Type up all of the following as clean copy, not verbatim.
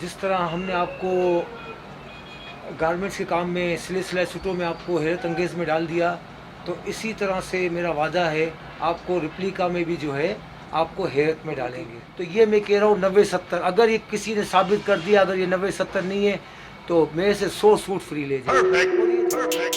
जिस तरह हमने आपको गारमेंट्स के काम में सिलाई सूटों में आपको हैरत अंगेज में डाल दिया, तो इसी तरह से मेरा वादा है आपको रिप्लिका में भी जो है आपको हैरत में डालेंगे। तो ये मैं कह रहा हूँ 90-70, अगर ये किसी ने साबित कर दिया अगर ये 90-70 नहीं है तो मेरे से 100 सूट फ्री ले जाए।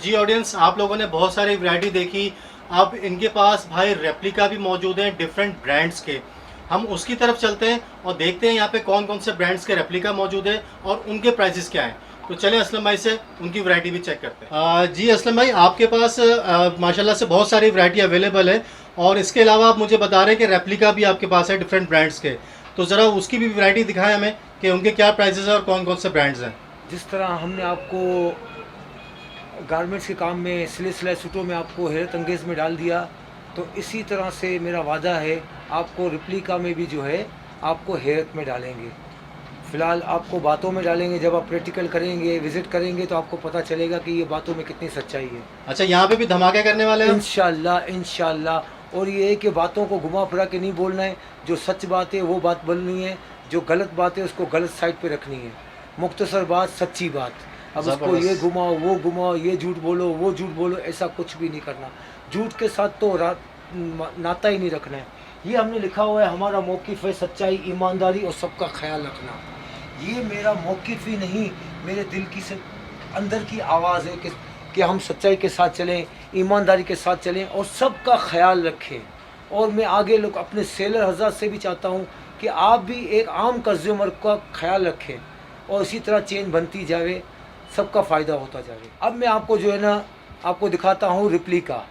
जी ऑडियंस, आप लोगों ने बहुत सारी वैरायटी देखी। अब इनके पास भाई रेप्लिका भी मौजूद हैं डिफरेंट ब्रांड्स के। हम उसकी तरफ चलते हैं और देखते हैं यहाँ पे कौन कौन से ब्रांड्स के रेप्लिका मौजूद है और उनके प्राइसेस क्या हैं। तो चलें असलम भाई से उनकी वैरायटी भी चेक करते हैं। जी असलम भाई, आपके पास माशाल्लाह से बहुत सारी वैरायटी अवेलेबल है और इसके अलावा आप मुझे बता रहे हैं कि रेप्लिका भी आपके पास है डिफरेंट ब्रांड्स के। तो ज़रा उसकी भी वैरायटी दिखाएं हमें कि उनके क्या प्राइसेस हैं और कौन कौन से ब्रांड्स हैं। जिस तरह हमने आपको गारमेंट्स के काम में सिलाई सूटों में आपको हैरत अंगेज में डाल दिया, तो इसी तरह से मेरा वादा है आपको रिप्लिका में भी जो है आपको हैरत में डालेंगे। फ़िलहाल आपको बातों में डालेंगे, जब आप प्रैक्टिकल करेंगे विज़िट करेंगे तो आपको पता चलेगा कि ये बातों में कितनी सच्चाई है। अच्छा, यहाँ पे भी धमाके करने वाले हैं इंशाल्लाह इंशाल्लाह। और ये है कि बातों को घुमा फिरा के नहीं बोलना है, जो सच बात है वो बात बोलनी है, जो गलत बात है उसको गलत साइड पे रखनी है। मुख्तसर बात, सच्ची बात। अब उसको ये घुमाओ वो घुमाओ, ये झूठ बोलो वो झूठ बोलो, ऐसा कुछ भी नहीं करना। झूठ के साथ तो नाता ही नहीं रखना है। ये हमने लिखा हुआ है, हमारा मौक़िफ़ है सच्चाई, ईमानदारी और सबका ख्याल रखना। ये मेरा मौक़िफ़ ही नहीं, मेरे दिल की से अंदर की आवाज़ है कि हम सच्चाई के साथ चलें, ईमानदारी के साथ चलें और सबका ख्याल रखें। और मैं आगे लोग अपने सेलर हज़रात से भी चाहता हूँ कि आप भी एक आम कंज्यूमर का ख्याल रखें और इसी तरह चेन बनती जाए, सबका फ़ायदा होता जाए। अब मैं आपको जो है ना आपको दिखाता हूँ रिप्लिका।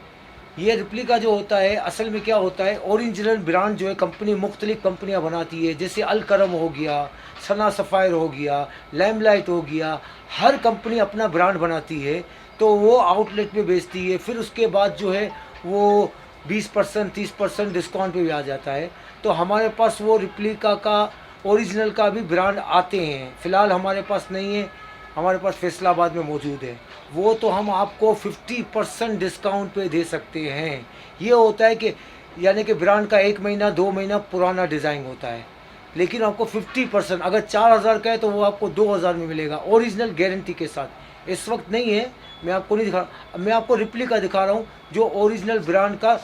ये रिप्लिका जो होता है असल में क्या होता है, ओरिजिनल ब्रांड जो है कंपनी मुख्तलिफ़ कंपनियाँ बनाती है, जैसे अलकरम हो गया, सना सफ़ायर हो गया, लैमलाइट हो गया, हर कंपनी अपना ब्रांड बनाती है तो वो आउटलेट पे बेचती है। फिर उसके बाद जो है वो 20% 30% डिस्काउंट पे भी आ जाता है। तो हमारे पास वो रिप्लिका का ओरिजिनल का भी ब्रांड आते हैं। फ़िलहाल हमारे पास नहीं है, हमारे पास फैसलाबाद में मौजूद है। वो तो हम आपको 50% डिस्काउंट पे दे सकते हैं। ये होता है कि यानी कि ब्रांड का 1 महीना 2 महीना पुराना डिज़ाइन होता है, लेकिन आपको 50%, अगर 4000 का है तो वो आपको 2000 में मिलेगा ओरिजिनल गारंटी के साथ। इस वक्त नहीं है, मैं आपको नहीं दिखा, मैं आपको रिप्लिका दिखा रहा हूँ जो ओरिजिनल ब्रांड का,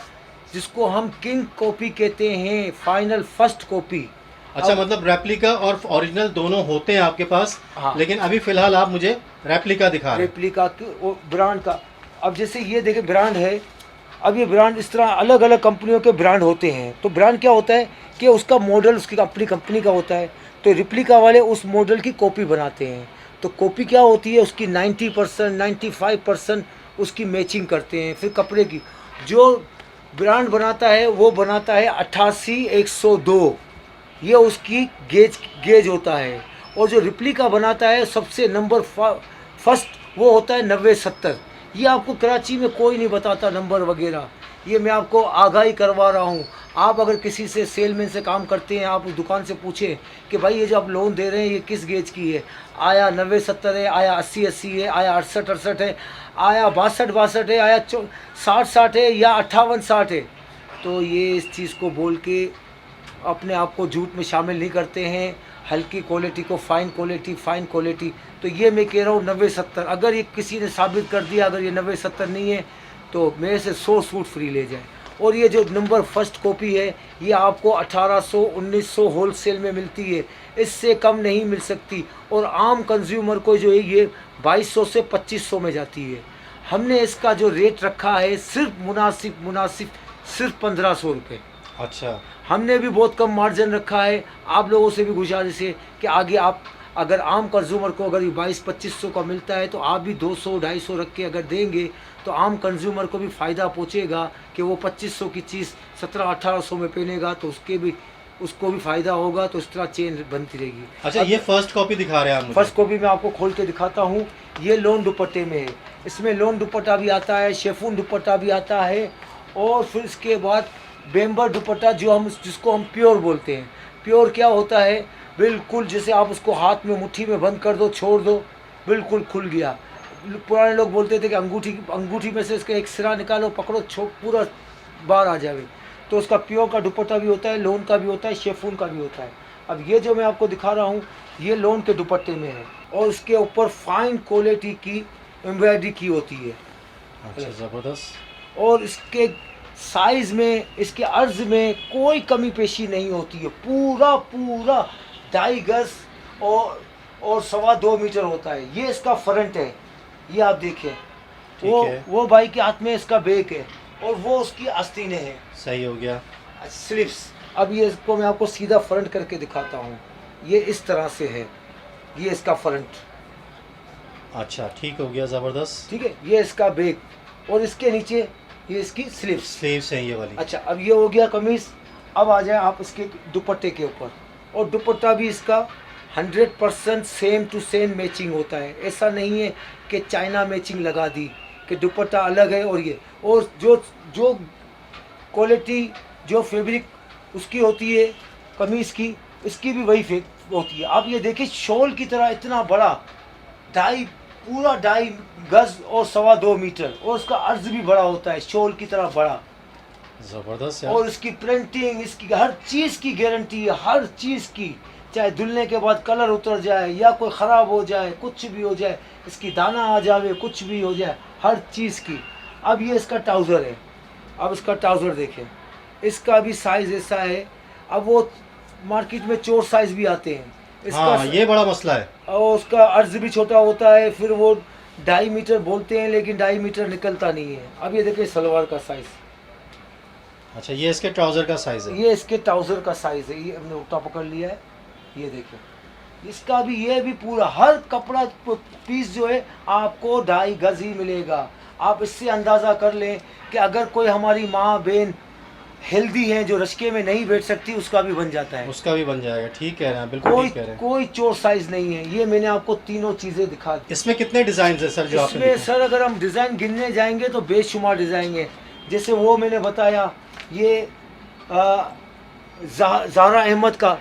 जिसको हम किंग कॉपी कहते हैं, फाइनल फर्स्ट कॉपी। अच्छा, मतलब रेप्लिका और ओरिजिनल दोनों होते हैं आपके पास। हाँ, लेकिन अभी फ़िलहाल आप मुझे रेप्लिका दिखा रहे हैं। रेप्लिका के ब्रांड का। अब जैसे ये देखें ब्रांड है, अब ये ब्रांड इस तरह अलग अलग कंपनियों के ब्रांड होते हैं। तो ब्रांड क्या होता है कि उसका मॉडल उसकी अपनी कंपनी का होता है, तो रिप्लिका वाले उस मॉडल की कॉपी बनाते हैं। तो कॉपी क्या होती है, उसकी 90% 95% उसकी मैचिंग करते हैं। फिर कपड़े की जो ब्रांड बनाता है वो बनाता है 88-102, ये उसकी गेज होता है। और जो रिप्लिका बनाता है सबसे नंबर फर्स्ट वो होता है 90-70। ये आपको कराची में कोई नहीं बताता नंबर वगैरह, ये मैं आपको आगाही करवा रहा हूँ। आप अगर किसी से सेलमैन से काम करते हैं, आप उस दुकान से पूछें कि भाई ये जो आप लोन दे रहे हैं ये किस गेज की है, आया 90-70 है, आया 80-80 है, आया 68-68 है, आया 62-62 है, आया 60-60 है या 58-60 है। तो ये इस चीज़ को बोल के अपने आप को झूठ में शामिल नहीं करते हैं। हल्की क्वालिटी को फ़ाइन क्वालिटी। तो ये मैं कह रहा हूँ 90-70, अगर ये किसी ने साबित कर दिया अगर ये 90-70 नहीं है तो मेरे से 100 सूट फ्री ले जाए। और ये जो नंबर फर्स्ट कॉपी है ये आपको 1800-1900 होलसेल में मिलती है, इससे कम नहीं मिल सकती। और आम कंज्यूमर को जो है ये 2200 से 2500 में जाती है। हमने इसका जो रेट रखा है सिर्फ मुनासिब सिर्फ 1500 रुपये। अच्छा, हमने भी बहुत कम मार्जिन रखा है। आप लोगों से भी गुजारिश है कि आगे आप अगर आम कंज्यूमर को अगर 2200-2500 का मिलता है तो आप भी 200-250 रख के अगर देंगे तो आम कंज्यूमर को भी फ़ायदा पहुंचेगा कि वो 2500 की चीज़ 1700-1800 में पहनेगा तो उसको भी फ़ायदा होगा। तो इस तरह चेन बनती रहेगी। अच्छा, ये फर्स्ट कॉपी दिखा रहे हैं आप मुझे? फर्स्ट कॉपी मैं आपको खोल के दिखाता हूँ। ये लोन दुपट्टे में है। इसमें लोन दुपट्टा भी आता है, शेफून दुपट्टा भी आता है, और फिर इसके बाद बेम्बर दुपट्टा जिसको हम प्योर बोलते हैं। प्योर क्या होता है, बिल्कुल जैसे आप उसको हाथ में मुट्ठी में बंद कर दो, छोड़ दो, बिल्कुल खुल गया। पुराने लोग बोलते थे कि अंगूठी में से इसका एक सिरा निकालो, पकड़ो, पूरा बाहर आ जाए। तो उसका प्योर का दुपट्टा भी होता है, लोन का भी होता है, शेफून का भी होता है। अब ये जो मैं आपको दिखा रहा हूँ ये लोन के दुपट्टे में है, और इसके ऊपर फाइन क्वालिटी की एम्ब्रॉयडरी की होती है। अच्छा, ज़बरदस्त। और इसके साइज़ में, इसके अर्ज में कोई कमी पेशी नहीं होती है। पूरा 2.5 गज और 2.25 मीटर होता है। ये इसका फ्रंट है, ये आप देखें। वो भाई के हाथ में इसका बैक है और वो उसकी आस्तीनें हैं। सही हो गया। स्लीव्स, अब ये इसको मैं आपको सीधा फ्रंट करके दिखाता हूँ। ये इस तरह से है, ये इसका फ्रंट। अच्छा, ठीक हो गया, ज़बरदस्त। ठीक है, ये इसका बैक, और इसके नीचे ये इसकी स्लीव्स हैं ये वाली। अच्छा, अब ये हो गया कमीज। अब आ जाए आप इसके दुपट्टे के ऊपर, और दुपट्टा भी इसका 100% सेम टू सेम मैचिंग होता है। ऐसा नहीं है कि चाइना मैचिंग लगा दी कि दुपट्टा अलग है। और जो क्वालिटी, जो फैब्रिक उसकी होती है कमीज़ की, इसकी भी वही होती है। आप ये देखिए, शॉल की तरह इतना बड़ा, पूरा 2.5 गज और 2.25 मीटर, और उसका अर्ज भी बड़ा होता है, शॉल की तरह बड़ा। ज़बरदस्त। और इसकी प्रिंटिंग, इसकी हर चीज़ की गारंटी है, हर चीज़ की। चाहे धुलने के बाद कलर उतर जाए या कोई ख़राब हो जाए, कुछ भी हो जाए, इसकी दाना आ जाए, कुछ भी हो जाए, हर चीज़ की। अब ये इसका ट्राउज़र है। अब इसका ट्राउज़र देखें, इसका भी साइज़ ऐसा है। अब वो मार्केट में 4 साइज़ भी आते हैं इसका। हाँ, ये बड़ा मसला है। और उसका अर्ज भी छोटा होता है, फिर वो 2.5 मीटर बोलते हैं, लेकिन 2.5 मीटर निकलता नहीं है। अब ये देखिए सलवार का साइज़। अच्छा, ये इसके ट्राउज़र का साइज़ है। ये इसके ट्राउज़र का साइज़ है। ये हमने उल्टा पकड़ लिया है, ये देखिए। इसका भी, ये भी पूरा हर कपड़ा पीस जो है आपको 2.5 गज ही मिलेगा। आप इससे अंदाज़ा कर लें कि अगर कोई हमारी माँ बहन हेल्दी है जो रश्के में नहीं बैठ सकती, उसका भी बन जाता है। उसका भी बन जाएगा। ठीक कह रहे हैं, बिल्कुल ठीक कह रहे हैं। कोई चोर साइज़ नहीं है। ये मैंने आपको तीनों चीज़ें दिखा दी। इसमें कितने डिज़ाइन है सर जो आपने इसमें दिखाए? सर अगर हम डिज़ाइन गिनने जाएंगे तो बेशुमार डिज़ाइन है। जैसे वो मैंने बताया, ये ज़ारा अहमद का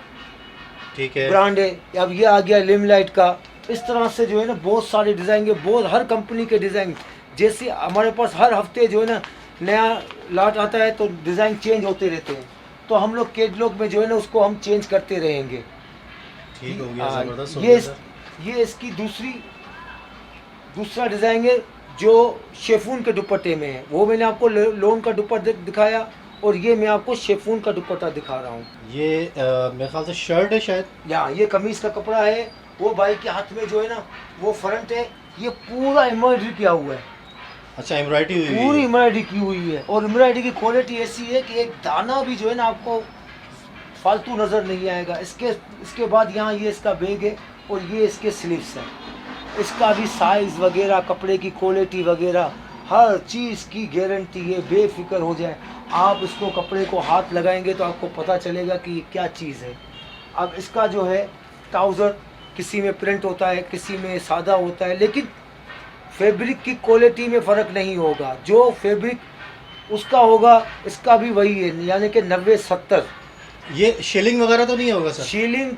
ठीक है, ब्रांड है। अब ये आ गया लिमलाइट का। इस तरह से जो है ना बहुत सारे डिज़ाइन है, बहुत हर कंपनी के डिज़ाइन। जैसे हमारे पास हर हफ्ते जो है ना नया लॉट आता है तो डिज़ाइन चेंज होते रहते हैं, तो हम लोग कैटलॉग में जो है ना उसको हम चेंज करते रहेंगे। ठीक हो गया, ज़बरदस्त हो ये गया सर। ये इसकी दूसरा डिज़ाइन है जो शेफून के दुपट्टे में है। वो मैंने आपको लोन का दुपट्टा दिखाया, और ये मैं आपको शेफून का दुपट्टा दिखा रहा हूँ। ये मेरे ख्याल से शर्ट है शायद। यहाँ ये कमीज़ का कपड़ा है। वो भाई के हाथ में जो है ना वो फ्रंट है, ये पूरा एम्ब्रॉयडरी किया हुआ है। अच्छा, एम्ब्रॉयडरी हुई है। पूरी एम्ब्रॉयडरी की हुई है, और एम्ब्रॉयडरी की क्वालिटी ऐसी है कि एक दाना भी जो है ना आपको फालतू नज़र नहीं आएगा। इसके बाद यहाँ ये इसका बैग है, और ये इसके स्लीव्स हैं। इसका भी साइज़ वगैरह, कपड़े की क्वालिटी वगैरह, हर चीज़ की गारंटी है। बेफिक्र हो जाए, आप इसको कपड़े को हाथ लगाएंगे तो आपको पता चलेगा कि ये क्या चीज़ है। अब इसका जो है ट्राउज़र, किसी में प्रिंट होता है, किसी में सादा होता है, लेकिन फैब्रिक की क्वालिटी में फ़र्क नहीं होगा। जो फैब्रिक उसका होगा इसका भी वही है, यानी कि 90-70। ये शीलिंग वगैरह तो नहीं होगा सर? शीलिंग,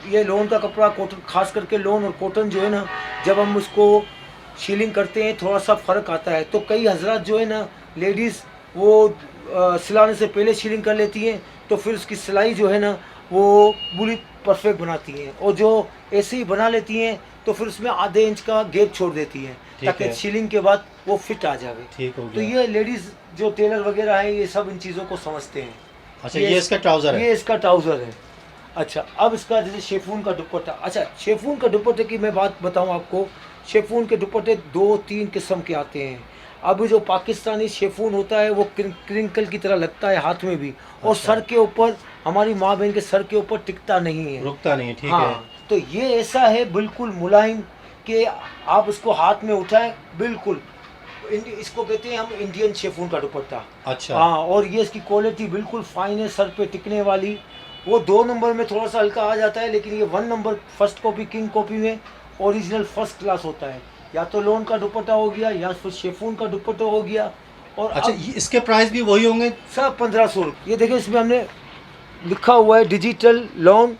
ये लोन का कपड़ा, कॉटन, खास करके लोन और कॉटन जो है ना, जब हम उसको शीलिंग करते हैं थोड़ा सा फ़र्क आता है। तो कई हजरात जो है ना, लेडीज़ वो सिलाने से पहले शीलिंग कर लेती हैं, तो फिर उसकी सिलाई जो है ना वो पूरी परफेक्ट बनाती हैं, और जो ऐसे ही बना लेती हैं तो फिर उसमें आधे इंच का गैप छोड़ देती हैं ताकि शीलिंग के बाद वो फिट आ जाए। ठीक हो गया। तो ये लेडीज़ जो टेलर वगैरह हैं ये सब इन चीज़ों को समझते हैं। अच्छा, ये इसका ट्राउज़र है। ये इसका ट्राउज़र है। अच्छा, अब इसका जैसे शेफून का दुपट्टा। अच्छा, शेफून का दुपट्टे की मैं बात बताऊं आपको। शेफून के दुपट्टे 2-3 किस्म के आते हैं। अब जो पाकिस्तानी शेफून होता है वो क्रिंकल की तरह लगता है हाथ में भी, और अच्छा। सर के ऊपर, हमारी माँ बहन के सर के ऊपर टिकता नहीं है, रुकता नहीं है, ठीक हाँ, है। तो ये ऐसा है बिल्कुल मुलायम कि आप उसको हाथ में उठाएं, बिल्कुल इसको कहते हैं हम इंडियन शेफून का दुपट्टा। अच्छा। हाँ, और ये इसकी क्वालिटी बिल्कुल फाइन है, सर पे टिकने वाली। वो 2 नंबर में थोड़ा सा हल्का आ जाता है, लेकिन ये 1 number first copy king copy में ओरिजिनल फर्स्ट क्लास होता है। या तो लोन का दुपट्टा हो गया या फिर शेफून का दुपट्टा हो गया। और अच्छा, अब इसके प्राइस भी वही होंगे? सब 1500। ये देखिए इसमें हमने लिखा हुआ है डिजिटल लॉन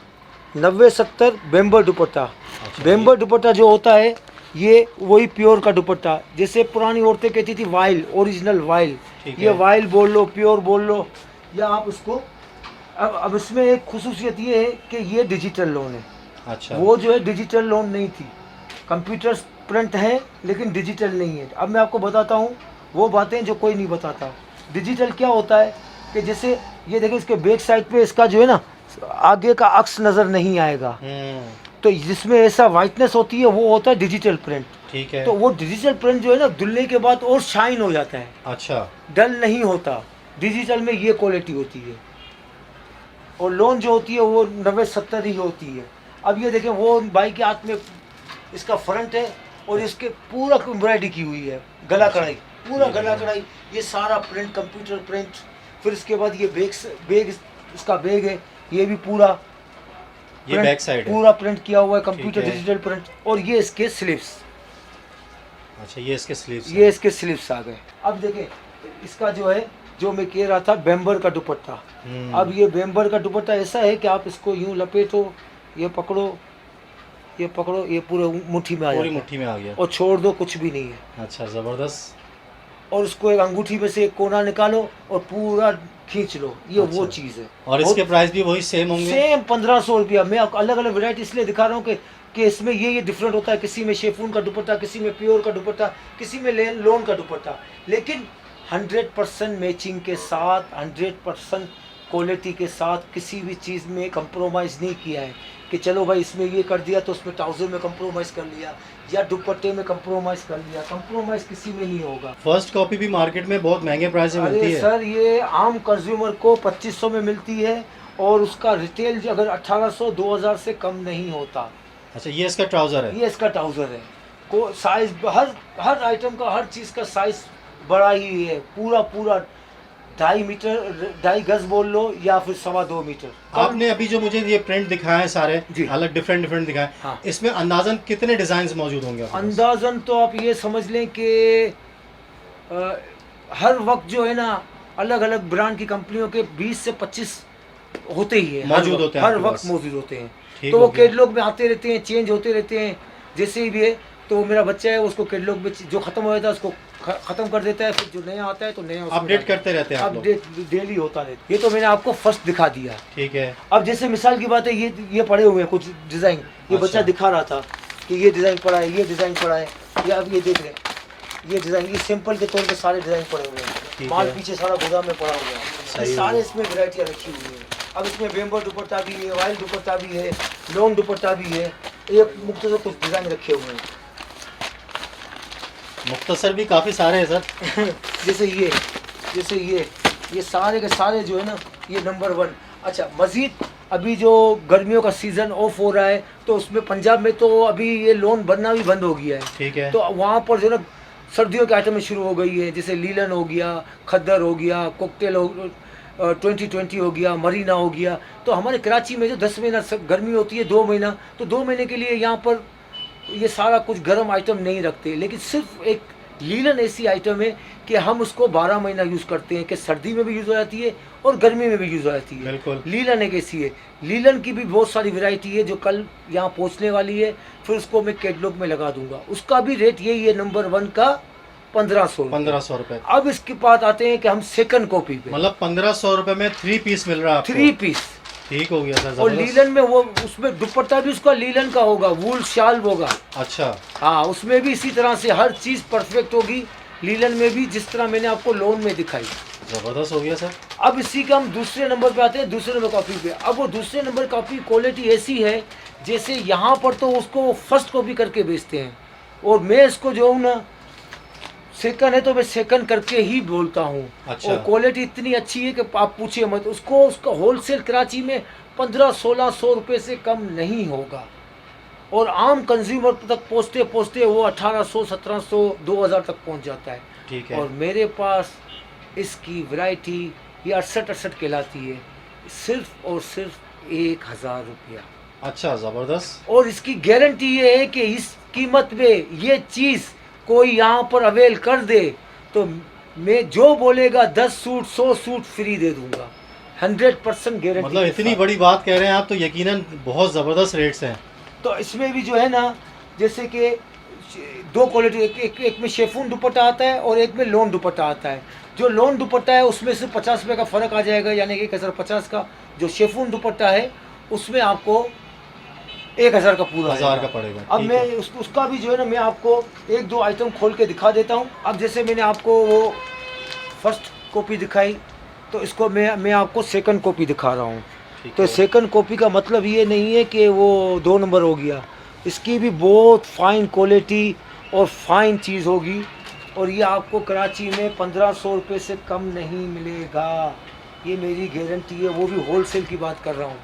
90-70 बेम्बर दुपट्टा। अच्छा, बेम्बर दुपट्टा जो होता है ये वही प्योर का दुपट्टा, जैसे पुरानी औरतें कहती थी वाइल, ओरिजिनल वाइल, ठीक ये है। वाइल बोल लो, प्योर बोल लो, या आप उसको। अब इसमें एक खुसूसियत ये है कि ये डिजिटल लोन है। अच्छा। वो जो है डिजिटल लोन नहीं थी, कंप्यूटर प्रिंट है लेकिन डिजिटल नहीं है। अब मैं आपको बताता हूँ वो बातें जो कोई नहीं बताता। डिजिटल क्या होता है कि जैसे ये देखिए इसके बैक साइड पे इसका जो है ना आगे का अक्स नज़र नहीं आएगा, तो जिसमें ऐसा वाइटनेस होती है वो होता है डिजिटल प्रिंट। ठीक है। तो वो डिजिटल प्रिंट जो है ना धुलने के बाद और शाइन हो जाता है, अच्छा। डल नहीं होता। डिजिटल में ये क्वालिटी होती है, और लोन जो होती है वो 90-70 ही होती है। अब ये देखें वो भाई के हाथ में इसका फ्रंट है और इसके पूरा एम्ब्रॉयडरी की हुई है, गला कढ़ाई, पूरा गला कढ़ाई, ये सारा प्रिंट कंप्यूटर प्रिंट। फिर इसके बाद ये बैग इसका बैग है, ये भी पूरा ये बैक साइड है, पूरा प्रिंट किया हुआ है, कंप्यूटर है। Digital print. और ये इसके स्लीव्स, अच्छा, ये इसके स्लीव्स ये इसके स्लीव्स आ गए। अब देखें इसका जो है, जो मैं कह रहा था बेम्बर का दुपट्टा। अब ये बेम्बर का दुपट्टा ऐसा है कि आप इसको यूं लपेटो, ये पकड़ो, ये पकड़ो, ये पूरे मुट्ठी में आ पूरी जाता है, मुट्ठी में आ गया। और छोड़ दो, कुछ भी नहीं है। अच्छा, जबरदस्त। और उसको एक अंगूठी में से एक कोना निकालो और पूरा खींच लो, ये अच्छा। वो चीज़ है। और इसके प्राइस भी वही सेम होंगे? सेम 1500 रुपया। मैं आपको अलग अलग वैरायटी इसलिए दिखा रहा हूँ कि इसमें ये डिफरेंट होता है। किसी में शेफून का दुपट्टा, किसी में प्योर का दुपट्टा, किसी में लोन का दुपट्टा, लेकिन 100% मैचिंग के साथ, 100% क्वालिटी के साथ, किसी भी चीज़ में कंप्रोमाइज़ नहीं किया है कि चलो भाई इसमें ये कर दिया तो उसमें ट्राउज़र में कंप्रोमाइज़ कर लिया या दुपट्टे में कंप्रोमाइज़ कर लिया। कंप्रोमाइज़ किसी में नहीं होगा। फर्स्ट कॉपी भी मार्केट में बहुत महंगे प्राइस में मिलती अरे है। सर, ये आम कंज्यूमर को 2500 में मिलती है, और उसका रिटेल जो अगर 1800-2000 से कम नहीं होता। अच्छा, ये इसका ट्राउजर है? ये इसका ट्राउज़र है। को साइज हर आइटम का, हर चीज़ का साइज बड़ा ही है, पूरा 2.5 मीटर, 2.5 गज बोल लो, या फिर 2.25 मीटर। आपने अभी जो मुझे ये प्रिंट दिखाए हैं सारे जी। अलग डिफरेंट दिखाए, हाँ। इसमें अंदाजन कितने डिजाइन मौजूद होंगे आपके पास? अंदाजन तो आप ये समझ लें कि हर वक्त जो है ना अलग अलग ब्रांड की कंपनियों के 20 से 25 होते ही है, मौजूद होते हैं हर आपके वक्त पास। मौजूद होते हैं। ठीक तो हो वो गया। कैटलॉग में आते रहते हैं, चेंज होते रहते हैं। जैसे ही भी है तो मेरा बच्चा है उसको कैटलॉग में जो खत्म हो जाता है उसको खत्म कर देता है, फिर जो नया आता है तो नया उसमें अपडेट डालता है। करते रहते हैं आप लोग? अपडेट डेली होता रहता है। ये तो मैंने आपको फर्स्ट दिखा दिया। ठीक है। अब जैसे मिसाल की बात है, ये पड़े हुए हैं कुछ डिज़ाइन, ये बच्चा अच्छा। दिखा रहा था कि ये डिज़ाइन पड़ा है, ये डिज़ाइन पड़ा है, ये अब ये देख रहे हैं, ये डिज़ाइन, ये सिंपल के तौर पे सारे डिज़ाइन पड़े हुए हैं, ठीक माल है। पीछे सारा गोदाम में पड़ा हुआ है। सही ये सारे इसमें वैरायटियाँ रखी हुई हैं। अब इसमें बेम्बर दुपट्टा भी है, वाइल दुपट्टा भी है, लॉन्ग दुपट्टा भी है, एक मुख्तसर कुछ डिज़ाइन रखे हुए हैं। मुख्तसर भी काफ़ी सारे हैं सर। जैसे ये सारे के सारे जो है ना, ये नंबर 1। अच्छा, मज़ीद अभी जो गर्मियों का सीज़न ऑफ हो रहा है तो उसमें पंजाब में तो अभी ये लोन बनना भी बंद हो गया है। ठीक है। तो वहाँ पर जो है ना सर्दियों के आइटम शुरू हो गई है, जैसे लीलन हो गया, खद्दर हो गया, कोकटेल हो, 2020 हो गया, मरीना हो गया। तो हमारे कराची में जो 10 महीना गर्मी होती है, 2 महीना, तो 2 महीने के लिए यहाँ पर ये सारा कुछ गर्म आइटम नहीं रखते, लेकिन सिर्फ एक लीलन ऐसी आइटम है कि हम उसको 12 महीना यूज़ करते हैं, कि सर्दी में भी यूज़ हो जाती है और गर्मी में भी यूज़ हो जाती है। बिल्कुल। लीलन एक ऐसी है। लीलन की भी बहुत सारी वैरायटी है जो कल यहाँ पहुँचने वाली है, फिर उसको मैं कैटलॉग में लगा दूंगा। उसका भी रेट यही है, नंबर 1 का 1500 रुपये। अब इसके बाद आते हैं कि हम सेकंड कॉपी पे, मतलब 1500 रुपये में 3 पीस मिल रहा है आपको? 3 पीस। ठीक हो गया सर। और जबरदस्त। लीलन में वो उसमें दुपट्टा भी उसका लीलन का होगा, वूल शाल होगा। अच्छा। हाँ, उसमें भी इसी तरह से हर चीज़ परफेक्ट होगी, लीलन में भी, जिस तरह मैंने आपको लोन में दिखाई। ज़बरदस्त हो गया सर। अब इसी का हम दूसरे नंबर पे आते हैं, दूसरे नंबर कॉपी पे। अब वो दूसरे नंबर कॉपी क्वालिटी ऐसी है जैसे यहाँ पर तो उसको फर्स्ट कॉपी करके बेचते हैं, और मैं इसको जो हूँ ना, सेकंड है तो मैं सेकंड करके ही बोलता हूँ। अच्छा। और क्वालिटी इतनी अच्छी है कि आप पूछिए मत। उसका होलसेल कराची में 1500-1600 रुपये से कम नहीं होगा, और आम कंज्यूमर तक पहुँचते पहुँचते वो 1800, 1700, 2000 तक पहुँच जाता है। ठीक है। और मेरे पास इसकी वैरायटी ये 68 कहलाती है, सिर्फ और सिर्फ 1000 रुपया। अच्छा, ज़बरदस्त। और इसकी गारंटी ये है कि इस कीमत में ये चीज़ कोई यहाँ पर अवेल कर दे तो मैं जो बोलेगा 10 सूट 100 सूट फ्री दे दूंगा, 100% गारंटी। मतलब इतनी बड़ी बात कह रहे हैं आप, तो यकीनन बहुत ज़बरदस्त रेट्स हैं। तो इसमें भी जो है ना, जैसे कि दो क्वालिटी, एक में शेफून दुपट्टा आता है और एक में लोन दुपट्टा आता है। जो लोन दुपट्टा है उसमें से 50 रुपये का फ़र्क आ जाएगा, यानी कि 1050 का। जो शेफून दुपट्टा है उसमें आपको 1000 का पूरा 1000 आएगा। का पड़ेगा। अब ठीक मैं है। उसका भी जो है ना, मैं आपको एक दो आइटम खोल के दिखा देता हूँ। अब जैसे मैंने आपको वो फर्स्ट कॉपी दिखाई, तो इसको मैं आपको सेकंड कॉपी दिखा रहा हूँ। ठीक तो है। सेकंड कॉपी का मतलब ये नहीं है कि वो 2 नंबर हो गया, इसकी भी बहुत फाइन क्वालिटी और फाइन चीज़ होगी। और ये आपको कराची में 1500 रुपये से कम नहीं मिलेगा, ये मेरी गारंटी है। वो भी होलसेल की बात कर रहा हूँ।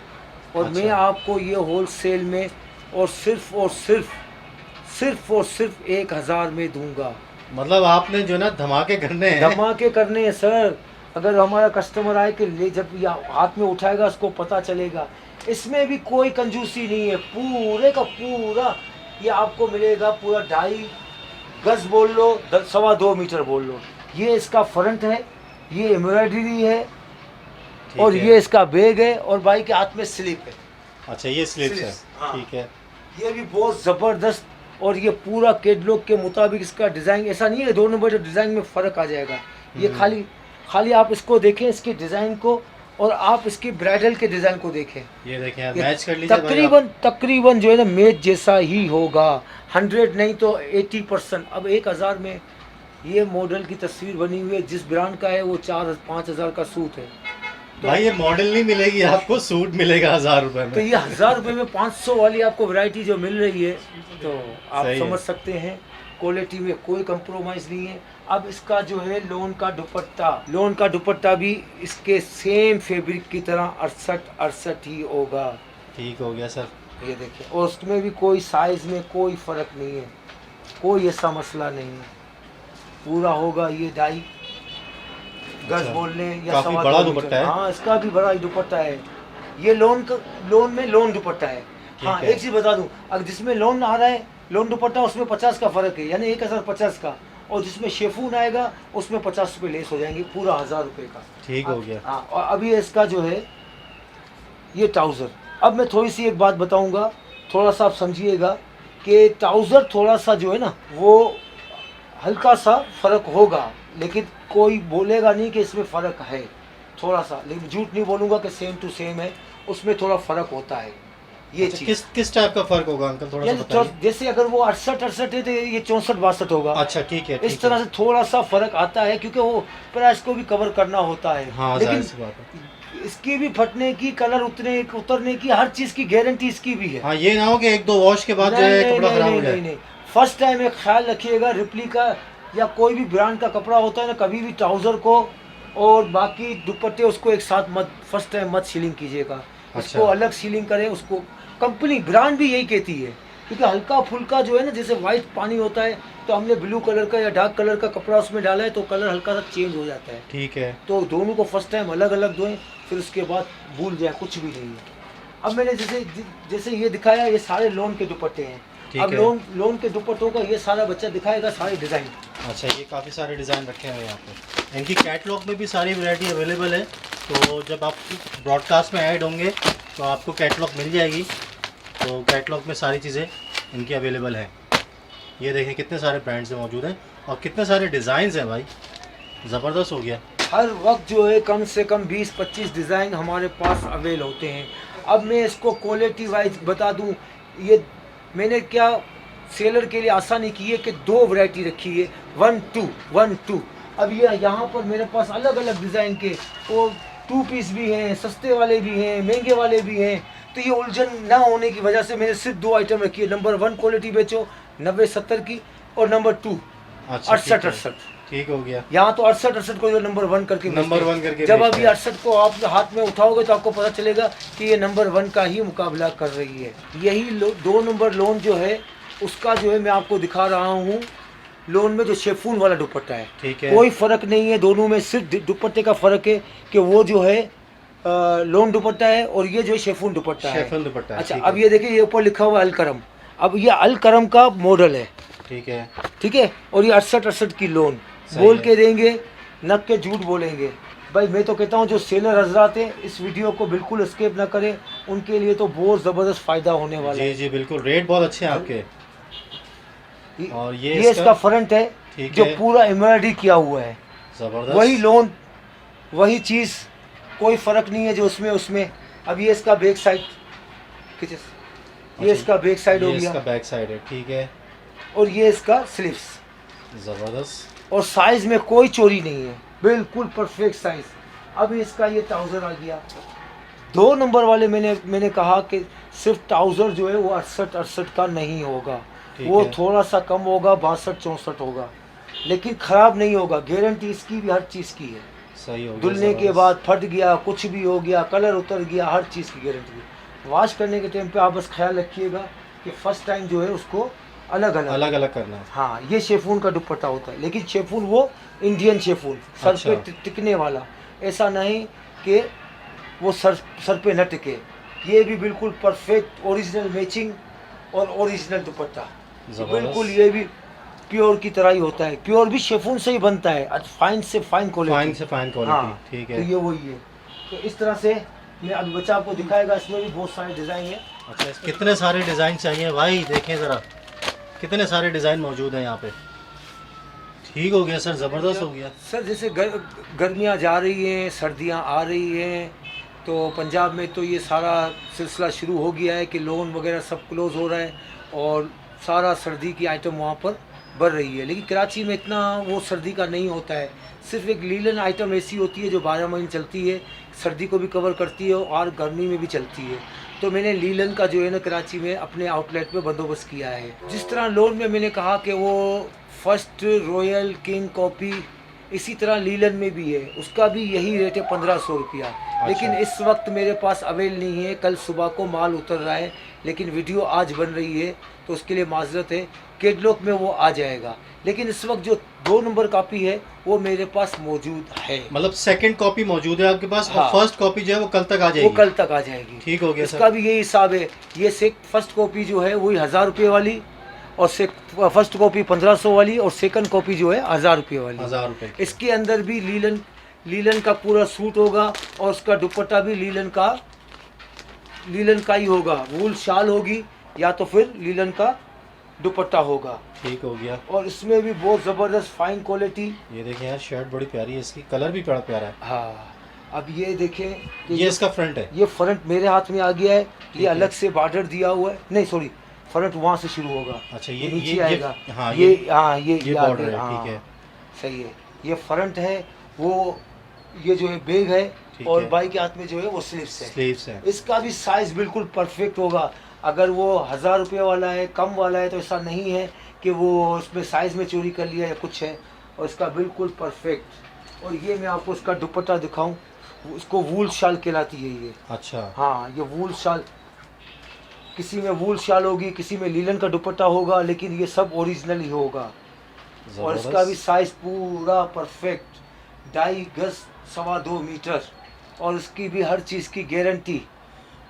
और मैं अच्छा। आपको ये होलसेल में और सिर्फ 1000 में दूंगा। मतलब आपने जो है ना धमाके करने हैं। धमाके करने हैं सर। अगर हमारा कस्टमर आए कि ले, जब या हाथ में उठाएगा उसको पता चलेगा। इसमें भी कोई कंजूसी नहीं है, पूरे का पूरा ये आपको मिलेगा पूरा 2.5 गज बोल लो, 2.25 मीटर बोल लो। ये इसका फ्रंट है, ये एम्ब्रॉयडरी है, ठीक और है। ये इसका बैग है, और भाई के हाथ में स्लिप है। अच्छा, ये स्लीव्स है। स्लीव्स, हाँ। ठीक है। ये भी बहुत ज़बरदस्त। और ये पूरा कैटलॉग के मुताबिक इसका डिज़ाइन, ऐसा नहीं है 2 नंबर डिज़ाइन में फ़र्क आ जाएगा। ये खाली आप इसको देखें, इसके डिज़ाइन को, और आप इसकी ब्राइडल के डिज़ाइन को देखें। ये देखें, आप ये मैच कर लीजिए भाई आप। तकरीबन जो है ना मैच जैसा ही होगा, 100 नहीं तो 80%। अब 1000 में ये मॉडल की तस्वीर बनी हुई है, जिस ब्रांड का है वो 4-5 हज़ार का सूट है। भाई ये मॉडल नहीं मिलेगी आपको, सूट मिलेगा 1000 रुपए तो में। ये 1000 रुपये में 500 वाली आपको वैरायटी जो मिल रही है, तो आप सही है। समझ सकते हैं क्वालिटी में कोई कंप्रोमाइज़ नहीं है। अब इसका जो है लोन का दुपट्टा भी इसके सेम फैब्रिक की तरह 68 ही होगा। ठीक हो गया सर। ये देखिए, और उसमें भी कोई साइज़ में कोई फ़र्क नहीं है, कोई ऐसा मसला नहीं है। पूरा होगा ये 2.5 गज अच्छा, बोल लें या काफी 2.25 बड़ा मीटर। दुपट्टा है। हाँ, इसका भी बड़ा ही दुपट्टा है। ये लोन में लोन दुपट्टा है। हाँ, है। एक चीज़ बता दूं, अगर जिसमें लोन आ रहा है लोन दुपट्टा, उसमें 50 का फ़र्क है, यानी 1050 का। और जिसमें शेफून आएगा उसमें 50 रुपये लेस हो जाएंगे, पूरा 1000 रुपये का। ठीक हो गया। हाँ, और अभी इसका जो है ये ट्राउज़र। अब मैं थोड़ी सी एक बात बताऊंगा, थोड़ा सा आप समझिएगा कि ट्राउज़र थोड़ा सा जो है ना, वो हल्का सा फ़र्क होगा, लेकिन कोई बोलेगा नहीं कि इसमें फ़र्क है, थोड़ा सा। लेकिन झूठ नहीं बोलूँगा कि सेम टू सेम है, उसमें थोड़ा फ़र्क होता है। ये अच्छा, चीज़ किस टाइप का फर्क होगा अंकल, थोड़ा सा यानी बताइए। जैसे अगर वो 68 है तो ये 64-62 होगा। अच्छा, ठीक है। इस तरह से थोड़ा सा फ़र्क आता है, क्योंकि वो प्राइस को भी कवर करना होता है। हाँ, लेकिन जाहिर सी बात है। इसकी भी फटने की, कलर उतरने की, हर चीज़ की गारंटी इसकी भी है। हाँ, ये ना हो कि 1-2 वॉश के बाद जो है कपड़ा खराब हो जाए। नहीं, फर्स्ट टाइम एक ख्याल रखिएगा, रेप्लिका या कोई भी ब्रांड का कपड़ा होता है ना, कभी भी ट्राउज़र को और बाकी दुपट्टे उसको एक साथ मत, फर्स्ट टाइम मत सीलिंग कीजिएगा। उसको अलग सीलिंग करें। उसको कंपनी ब्रांड भी यही कहती है, क्योंकि हल्का फुल्का जो है ना, जैसे वाइट पानी होता है तो हमने ब्लू कलर का या डार्क कलर का कपड़ा उसमें डाला है तो कलर हल्का सा चेंज हो जाता है। ठीक है। तो दोनों को फर्स्ट टाइम अलग अलग धोएं, फिर उसके बाद भूल जाए, कुछ भी नहीं है। अब मैंने जैसे ये दिखाया, ये सारे लोन के दुपट्टे हैं। अब लोन के दुपट्टों का ये सारा बच्चा दिखाएगा, सारे डिज़ाइन। अच्छा, ये काफ़ी सारे डिज़ाइन रखे हुए हैं यहाँ पे। इनकी कैटलॉग में भी सारी वैरायटी अवेलेबल है, तो जब आप ब्रॉडकास्ट में ऐड होंगे तो आपको कैटलॉग मिल जाएगी। तो कैटलॉग में सारी चीज़ें इनकी अवेलेबल हैं। ये देखें कितने सारे ब्रांड्स मौजूद हैं और कितने सारे डिज़ाइंस हैं भाई, ज़बरदस्त हो गया। हर वक्त जो है कम से कम 20-25 डिज़ाइन हमारे पास अवेल होते हैं। अब मैं इसको क्वालिटी वाइज बता दूं, ये मैंने क्या सेलर के लिए आसानी की है कि 2 वैरायटी रखी है, 1-2। अब ये यहाँ पर मेरे पास अलग अलग डिज़ाइन के और 2 पीस भी हैं, सस्ते वाले भी हैं, महंगे वाले भी हैं। तो ये उलझन ना होने की वजह से मैंने सिर्फ 2 आइटम रखी है। नंबर 1 क्वालिटी बेचो, 90-70 की, और नंबर 2 अच्छा, ठीक है। 68-68। ठीक हो गया। यहाँ तो 68-68 को जो नंबर 1 करके नंबर बेचते हैं। 1 करके जब बेचते अभी हैं। 68 को आप हाथ में उठाओगे तो आपको पता चलेगा कि ये नंबर 1 का ही मुकाबला कर रही है। यही 2 नंबर लोन जो है उसका जो है मैं आपको दिखा रहा हूँ। लोन में जो शेफून वाला दुपट्टा है, ठीक है। कोई फर्क नहीं है, दोनों में सिर्फ दुपट्टे का फर्क है कि वो जो है लोन दुपट्टा है और ये जो है शेफून दुपट्टा है। शेफून दुपट्टा है, अच्छा, ठीक अब है। ये देखिए, ये ऊपर लिखा हुआ है अलकरम। अब ये अलकरम का मॉडल है, ठीक है। ठीक है, और ये 68-68 की लोन सही बोल है। के देंगे, नक के झूठ बोलेंगे। भाई मैं तो कहता हूँ जो सेलर हजरात हैं इस वीडियो को बिल्कुल स्किप ना करें, उनके लिए तो बहुत ज़बरदस्त फ़ायदा होने वाला जी है। जी बिल्कुल, रेट बहुत अच्छे हैं आपके। और ये इसका फ्रंट है ठीक जो है। पूरा एम्ब्रॉयडरी किया हुआ है, जबरदस्त। वही लोन वही चीज़, कोई फ़र्क नहीं है जो उसमें। अब ये इसका बैक साइड, ये इसका बैक साइड हो ये इसका गया, बैक साइड है, ठीक है। और ये इसका स्लीव्स, जबरदस्त। और साइज में कोई चोरी नहीं है, बिल्कुल परफेक्ट साइज। अब इसका ये ट्राउज़र आ गया। 2 नंबर वाले मैंने कहा कि सिर्फ ट्राउज़र जो है वो 68-68 का नहीं होगा, ठीक वो है। थोड़ा सा कम होगा, 62-64 होगा, लेकिन ख़राब नहीं होगा। गारंटी इसकी भी हर चीज़ की है। सही हो गया। धुलने के बाद फट गया, कुछ भी हो गया, कलर उतर गया, हर चीज़ की गारंटी है। वॉश करने के टाइम पे आप बस ख्याल रखिएगा कि फर्स्ट टाइम जो है उसको अलग अलग करना है। हाँ, ये शेफून का दुपट्टा होता है, लेकिन शेफून वो इंडियन शेफून, सर अच्छा। पे टिकने वाला, ऐसा नहीं कि वो सर पे न टिके। ये भी बिल्कुल परफेक्ट ओरिजिनल मैचिंग और ओरिजिनल दुपट्टा, जबरदस्त। बिल्कुल ये भी प्योर की तरह ही होता है। प्योर भी शेफून से ही बनता है, फाइन से फाइन क्वालिटी। फाइन से फाइन क्वालिटी, ठीक है। तो ये वही है। तो इस तरह से मैं अभी बच्चा आपको दिखाएगा, इसमें भी बहुत सारे डिज़ाइन है। अच्छा, कितने सारे डिज़ाइन चाहिए भाई, देखें ज़रा कितने सारे डिज़ाइन मौजूद हैं यहाँ पे। ठीक हो गया सर, ज़बरदस्त हो गया सर। जैसे गर्मियाँ जा रही हैं, सर्दियाँ आ रही हैं, तो पंजाब में तो ये सारा सिलसिला शुरू हो गया है कि लोन वगैरह सब क्लोज़ हो रहा है और सारा सर्दी की आइटम वहाँ पर बढ़ रही है। लेकिन कराची में इतना वो सर्दी का नहीं होता है। सिर्फ एक लीलन आइटम ऐसी होती है जो 12 महीने चलती है, सर्दी को भी कवर करती है और गर्मी में भी चलती है। तो मैंने लीलन का जो है ना कराची में अपने आउटलेट पे बंदोबस्त किया है। जिस तरह लोन में मैंने कहा कि वो फर्स्ट रॉयल किंग कॉपी, इसी तरह लीलन में भी है, उसका भी यही रेट है 1500 रुपया। लेकिन इस वक्त मेरे पास अवेल नहीं है, कल सुबह को माल उतर रहा है, लेकिन वीडियो आज बन रही है तो उसके लिए माजरत है। कैटलॉग में वो आ जाएगा, लेकिन इस वक्त जो 2 नंबर कॉपी है वो मेरे पास मौजूद है। मतलब सेकंड कॉपी मौजूद है आपके पास। हाँ। और फर्स्ट कॉपी जो है वो कल तक आ जाएगी। वो कल तक आ जाएगी। ठीक हो गया इसका सर। भी यही हिसाब है। ये फर्स्ट कॉपी जो है वही 1000 रुपये वाली, और फर्स्ट कॉपी 1500 वाली, और सेकंड कॉपी जो है 1000 रुपये वाली। 1000 रुपये। इसके अंदर भी लीलन का पूरा सूट होगा, और उसका दुपट्टा भी लीलन का ही होगा। वूल शाल होगी या तो फिर लीलन का दुपट्टा होगा। ठीक हो गया। और इसमें भी बहुत ज़बरदस्त फाइन क्वालिटी। ये देखें यार, शर्ट बड़ी प्यारी है, इसकी कलर भी बड़ा प्यारा है। हाँ, अब ये देखें कि ये इसका फ्रंट है। ये फ्रंट मेरे हाथ में आ गया है। ये है। अलग से बॉर्डर दिया हुआ है, नहीं सॉरी, फ्रंट वहाँ से शुरू होगा। अच्छा, ये नीचे ये आएगा। हाँ, ये ये बॉर्डर आगे, है, हाँ, ठीक है। सही है। ये फ्रंट है, वो ये जो है बैग है, ठीक और है। बाई के हाथ में जो है वो स्लीव्स है। स्लीव्स है। इसका भी साइज बिल्कुल परफेक्ट होगा। अगर वो 1000 रुपये वाला है, कम वाला है, तो ऐसा नहीं है कि वो उसमें साइज में चोरी कर लिया या कुछ है। और इसका बिल्कुल परफेक्ट। और ये मैं आपको इसका दुपट्टा दिखाऊं, उसको वूल शाल कहलाती है ये। अच्छा। हाँ, ये वूल शाल, किसी में वूल शाल होगी, किसी में लीलन का दुपट्टा होगा, लेकिन ये सब ओरिजिनल ही होगा। और इसका भी साइज पूरा परफेक्ट, 2.5 गज 2.25 मीटर, और इसकी भी हर चीज़ की गारंटी।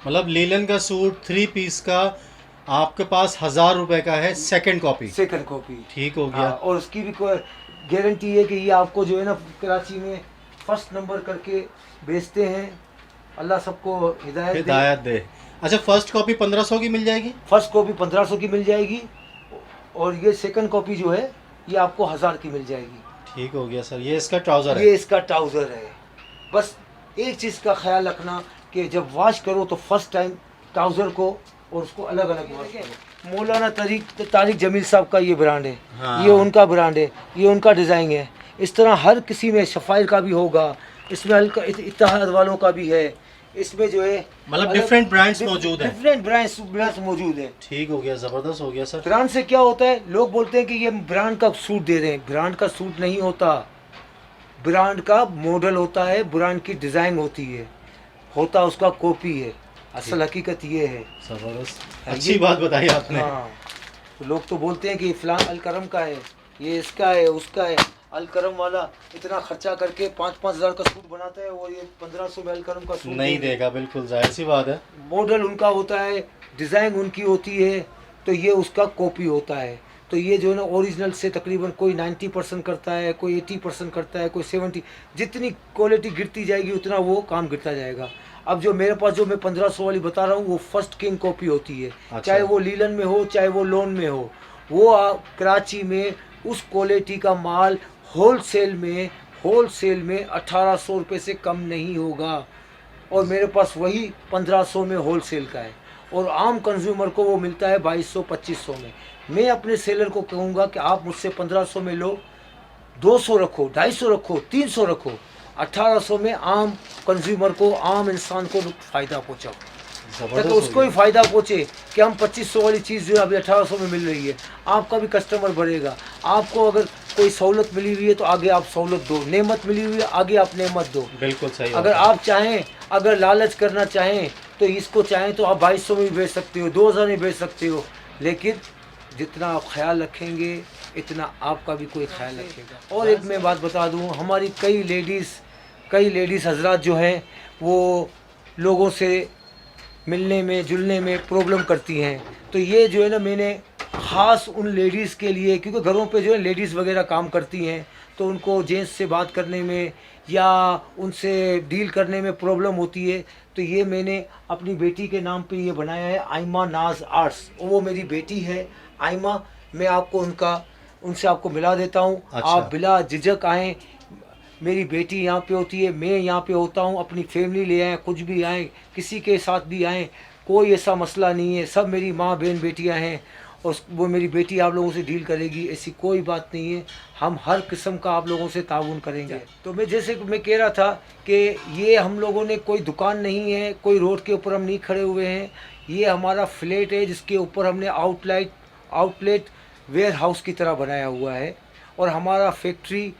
मतलब लीलन का सूट 3 पीस का आपके पास 1000 रुपए का है, सेकंड कॉपी। Second copy. ठीक हो गया। हाँ, और उसकी भी गारंटी है कि ये आपको जो है ना कराची में फर्स्ट नंबर करके बेचते हैं। अल्लाह सबको हिदायत दे। अच्छा, फर्स्ट कॉपी 1500 की मिल जाएगी। फर्स्ट कॉपी 1500 की मिल जाएगी, और ये सेकंड कॉपी जो है ये आपको 1000 की मिल जाएगी। ठीक हो गया सर। ये इसका ट्राउजर है। ये इसका ट्राउज़र है। बस एक चीज़ का ख्याल रखना कि जब वॉश करो तो फर्स्ट टाइम ट्राउज़र को और उसको अलग अलग वॉश करो। मौलाना तारिक जमील साहब का ये ब्रांड है। हाँ। ये उनका ब्रांड है, ये उनका डिज़ाइन है। इस तरह हर किसी में शफ़ाइल का भी होगा, इसमें इत्तेहाद वालों का भी है, इसमें जो है मतलब डिफरेंट ब्रांड्स मौजूद हैं। डिफरेंट ब्रांड्स मौजूद है। ठीक हो गया, ज़बरदस्त हो गया सर। ब्रांड से क्या होता है, लोग बोलते हैं कि ये ब्रांड का सूट दे रहे हैं, ब्रांड का सूट नहीं होता, ब्रांड का मॉडल होता है, ब्रांड की डिज़ाइन होती है, होता उसका कॉपी है, असल हकीकत ये है। ज़बरदस्त, अच्छी बात बताई आपने। हाँ, तो लोग तो बोलते हैं कि फलां अलकरम का है, ये इसका है, उसका है। अलकरम वाला इतना खर्चा करके 5-5 हज़ार का सूट बनाता है और ये 1500 में अलकरम का सूट नहीं देगा, बिल्कुल जाहिर सी बात है। मॉडल उनका होता है, डिज़ाइन उनकी होती है, तो ये उसका कॉपी होता है। तो ये जो है ना ओरिजिनल से तकरीबन कोई 90% करता है, कोई 80% करता है, कोई 70। जितनी क्वालिटी गिरती जाएगी उतना वो काम गिरता जाएगा। अब जो मेरे पास जो मैं 1500 वाली बता रहा हूँ वो फर्स्ट किंग कॉपी होती है। अच्छा। चाहे वो लीलन में हो, चाहे वो लोन में हो, वो कराची में उस क्वालिटी का माल होलसेल में 1800 रुपये से कम नहीं होगा, और मेरे पास वही 1500 में होलसेल का है, और आम कंज्यूमर को वो मिलता है 2200-2500 में। मैं अपने सेलर को कहूँगा कि आप मुझसे 1500 में लो, 200 रखो, 250 रखो, 300 रखो, 1800 में आम कंज्यूमर को, आम इंसान को फ़ायदा पहुँचाओ, ताकि उसको ही फ़ायदा पहुँचे कि हम 2500 वाली चीज़ जो अभी 1800 में मिल रही है, आपका भी कस्टमर बढ़ेगा। आपको अगर कोई सहूलत मिली हुई है तो आगे आप सहूलत दो, नेमत मिली हुई है आगे आप नेमत दो। बिल्कुल सही। अगर आप चाहें, अगर लालच करना चाहें तो इसको चाहें तो आप 2200 में भी बेच सकते हो, 2000 में बेच सकते हो, लेकिन जितना आप ख्याल रखेंगे इतना आपका भी कोई ख्याल रखेगा। और एक मैं बात बता दूं, हमारी कई लेडीज़ हजरात जो हैं वो लोगों से मिलने में जुलने में प्रॉब्लम करती हैं, तो ये जो है ना मैंने ख़ास उन लेडीज़ के लिए, क्योंकि घरों पे जो है लेडीज़ वगैरह काम करती हैं तो उनको जेंट्स से बात करने में या उनसे डील करने में प्रॉब्लम होती है, तो ये मैंने अपनी बेटी के नाम पे ये बनाया है आइमा नाज आर्ट्स। वो मेरी बेटी है आइमा, मैं आपको उनसे आपको मिला देता हूँ। अच्छा। आप बिला झिझक आएँ, मेरी बेटी यहाँ पे होती है, मैं यहाँ पे होता हूँ, अपनी फैमिली ले आएँ, कुछ भी आएँ, किसी के साथ भी आएँ, कोई ऐसा मसला नहीं है, सब मेरी माँ बहन बेटियाँ हैं और वो मेरी बेटी आप लोगों से डील करेगी, ऐसी कोई बात नहीं है। हम हर किस्म का आप लोगों से ताउन करेंगे। तो मैं जैसे मैं कह रहा था कि ये हम लोगों ने कोई दुकान नहीं है, कोई रोड के ऊपर हम नहीं खड़े हुए हैं, ये हमारा फ्लैट है जिसके ऊपर हमने आउटलेट वेयर हाउस की तरह बनाया हुआ है, और हमारा फैक्ट्री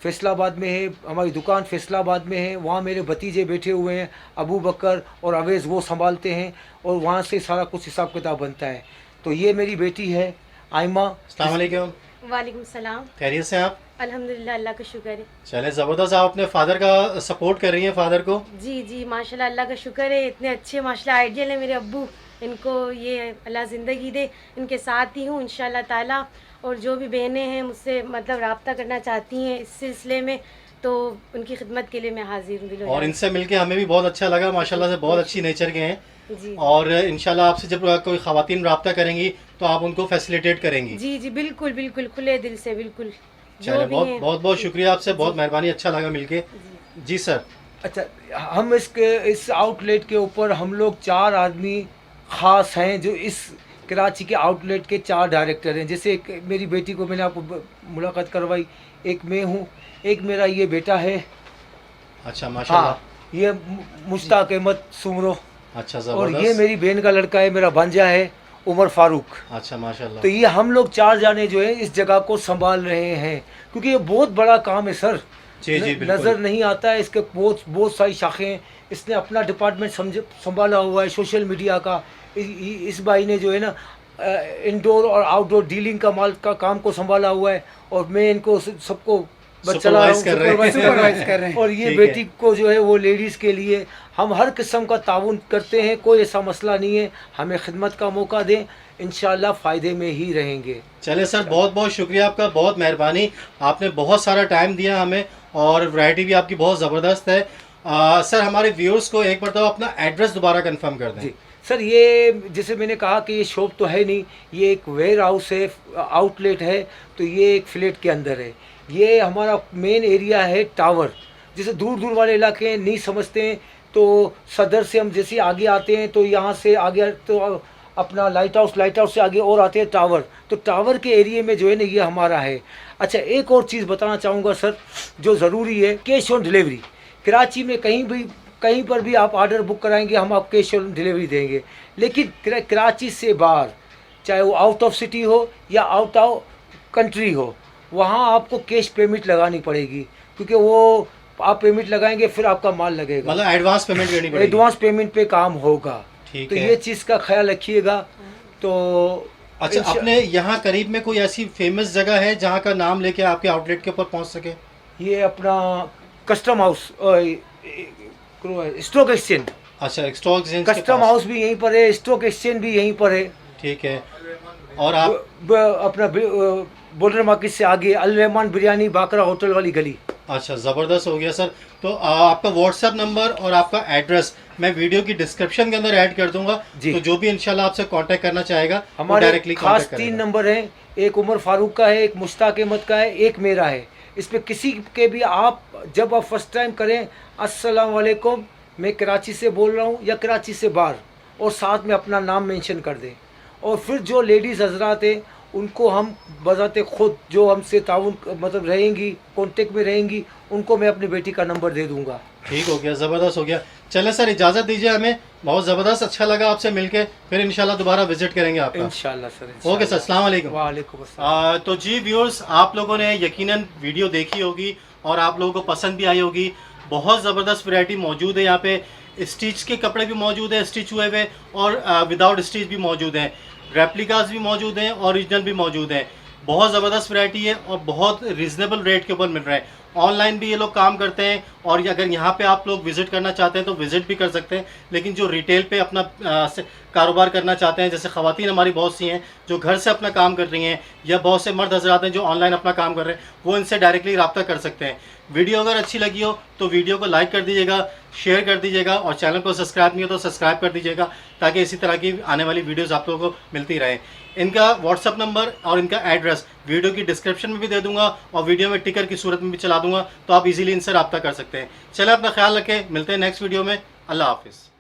फैसलाबाद में है, हमारी दुकान फैसलाबाद में है। वहाँ मेरे भतीजे बैठे हुए हैं, अबू बकर और अवेज़, वो संभालते हैं और वहाँ से सारा कुछ हिसाब किताब बनता है। तो ये मेरी बेटी है आइमा। अस्सलाम वालेकुम। वालेकुम सलाम। खैरियत से आप? अल्हम्दुलिल्लाह, अल्लाह का शुक्र है। चले ज़बरदस्त, आप अपने फादर का सपोर्ट कर रही हैं, फादर को। जी जी माशाल्लाह, अल्लाह का शुक्र है, इतने अच्छे माशाल्लाह आइडियल है मेरे अब्बू, इनको ये अल्लाह ज़िंदगी दे, इनके साथ ही हूँ इंशाल्लाह ताला। और जो भी बहनें हैं मुझसे मतलब रब्ता करना चाहती हैं इस सिलसिले में, तो उनकी खिदमत के लिए मैं हाजिर हूँ। और इनसे मिलके हमें भी बहुत अच्छा लगा, माशाल्लाह से बहुत अच्छी नेचर के हैं जी। और इंशाल्लाह आपसे जब कोई ख़वातीन रब्ता करेंगी तो आप उनको फैसिलिटेट करेंगी। जी जी बिल्कुल बिल्कुल, खुले दिल से बिल्कुल। चलिए, बहुत शुक्रिया आपसे, बहुत मेहरबानी, अच्छा लगा मिलके। जी सर। अच्छा, हम इस आउटलेट के ऊपर हम लोग 4 आदमी ख़ास हैं जो इस कराची के आउटलेट के 4 डायरेक्टर हैं। जैसे एक मेरी बेटी को मैंने आपको मुलाकात करवाई, एक मैं हूँ, एक मेरा ये बेटा है। अच्छा माशाल्लाह। हाँ, ये मुश्ताक अहमद सुमरो। अच्छा और ज़बरदस्त। ये मेरी बहन का लड़का है, मेरा भांजा है उमर फारूक। अच्छा माशाल्लाह। तो ये हम लोग 4 जाने जो है इस जगह को संभाल रहे हैं, क्योंकि ये बहुत बड़ा काम है सर। जी जी बिल्कुल। नज़र नहीं आता है, इसके बहुत सारी शाखें। इसने अपना डिपार्टमेंट संभाला हुआ है सोशल मीडिया का। इस भाई ने जो है ना इंडोर और आउटडोर डीलिंग का माल का काम को संभाला हुआ है, और मैं इनको सबको चला रहा हूँ, सुपरवाइज कर रहे हैं। और ये बेटी को जो है वो लेडीज़ के लिए हम हर किस्म का ताउन करते हैं, कोई ऐसा मसला नहीं है। हमें खिदमत का मौका दें, इंशाल्लाह फ़ायदे में ही रहेंगे। चले सर, बहुत शुक्रिया आपका, बहुत मेहरबानी, आपने बहुत सारा टाइम दिया हमें और वैरायटी भी आपकी बहुत ज़बरदस्त है। सर, हमारे व्यूअर्स को एक बार तो अपना एड्रेस दोबारा कंफर्म कर दें। जी सर, ये जैसे मैंने कहा कि ये शॉप तो है नहीं, ये एक वेयर हाउस है, आउटलेट है, तो ये एक फ्लैट के अंदर है। ये हमारा मेन एरिया है टावर। जैसे दूर वाले इलाके नहीं समझते हैं, तो सदर से हम जैसे आगे आते हैं तो यहाँ से आगे तो अपना लाइट हाउस से आगे और आते हैं टावर, तो टावर के एरिया में जो है ना ये हमारा है। अच्छा, एक और चीज़ बताना चाहूँगा सर जो ज़रूरी है, कैश ऑन डिलीवरी। कराची में कहीं भी कहीं पर भी आप ऑर्डर बुक कराएंगे हम आप कैश ऑन डिलीवरी देंगे। लेकिन कराची से बाहर, चाहे वो आउट ऑफ सिटी हो या आउट ऑफ कंट्री हो, वहाँ आपको कैश पेमेंट लगानी पड़ेगी, क्योंकि वो आप पेमेंट लगाएंगे फिर आपका माल लगेगा, मतलब एडवांस पेमेंट करनी पड़ेगी। एडवांस पेमेंट पे काम होगा। ठीक तो है। ये चीज़ का ख्याल रखिएगा। तो अच्छा, अपने यहाँ करीब में कोई ऐसी फेमस जगह है जहाँ का नाम लेके आपके आउटलेट के ऊपर पहुँच सके? ये अपना कस्टम हाउस, स्टॉक एक्सचेंज, अच्छा, स्टॉक एक्सचेंज के कस्टम पास। हाउस भी यहीं पर है, स्टॉक एक्सचेंज भी यहीं पर है। ठीक है। और आप अपना बॉर्डर मार्केट से आगे अल रहमान बिरयानी बाकरा होटल वाली गली। अच्छा, ज़बरदस्त हो गया सर। तो आपका व्हाट्सएप नंबर और आपका एड्रेस मैं वीडियो की डिस्क्रिप्शन के अंदर ऐड कर दूंगा, जी। तो जो भी इंशाल्लाह आपसे कांटेक्ट करना चाहेगा हमारे डायरेक्टली खास 3 नंबर हैं, एक उमर फारूक का है, एक मुश्ताक अहमद का है, एक मेरा है। इस पे किसी के भी आप जब आप फर्स्ट टाइम करें अस्सलाम वालेकुम, मैं कराची से बोल रहा हूँ या कराची से बाहर, और साथ में अपना नाम मेंशन कर दें। और फिर जो लेडीज़ हजरात हैं उनको हम बजाते खुद जो हमसे ताउन मतलब रहेंगी, कांटेक्ट में रहेंगी, उनको मैं अपनी बेटी का नंबर दे दूंगा। ठीक हो गया, ज़बरदस्त हो गया। चले सर, इजाज़त दीजिए हमें, बहुत ज़बरदस्त अच्छा लगा आपसे मिलके, फिर इंशाल्लाह दोबारा विजिट करेंगे आपका। इंशाल्लाह सर। ओके सर, अस्सलाम वालेकुम। वालेकुम अस्सलाम। तो जी व्यूअर्स, आप लोगों ने यकीनन वीडियो देखी होगी और आप लोगों को पसंद भी आई होगी। बहुत ज़बरदस्त वैरायटी मौजूद है यहाँ पे। स्टिच के कपड़े भी मौजूद है, स्टिच हुए हुए, और विदाउट स्टिच भी मौजूद हैं। रेप्लिकास भी मौजूद हैं, ओरिजिनल भी मौजूद हैं। बहुत ज़बरदस्त वैरायटी है और बहुत रिजनेबल रेट के ऊपर मिल रहा है। ऑनलाइन भी ये लोग काम करते हैं, और अगर यहाँ पे आप लोग विज़िट करना चाहते हैं तो विज़िट भी कर सकते हैं। लेकिन जो रिटेल पे अपना कारोबार करना चाहते हैं, जैसे ख़वातीन हमारी बहुत सी हैं जो घर से अपना काम कर रही हैं, या बहुत से मर्द हज़रात हैं जो ऑनलाइन अपना काम कर रहे हैं, वो इनसे डायरेक्टली रब्ता कर सकते हैं। वीडियो अगर अच्छी लगी हो तो वीडियो को लाइक कर दीजिएगा, शेयर कर दीजिएगा, और चैनल को सब्सक्राइब नहीं हो तो सब्सक्राइब कर दीजिएगा, ताकि इसी तरह की आने वाली वीडियोस आप लोगों को मिलती रहे। इनका व्हाट्सअप नंबर और इनका एड्रेस वीडियो की डिस्क्रिप्शन में भी दे दूंगा, और वीडियो में टिकर की सूरत में भी चला दूंगा, तो आप इजीली इनसे रब्ता कर सकते हैं। चलें, अपना ख्याल रखें, मिलते हैं नेक्स्ट वीडियो में। अल्लाह हाफिज़।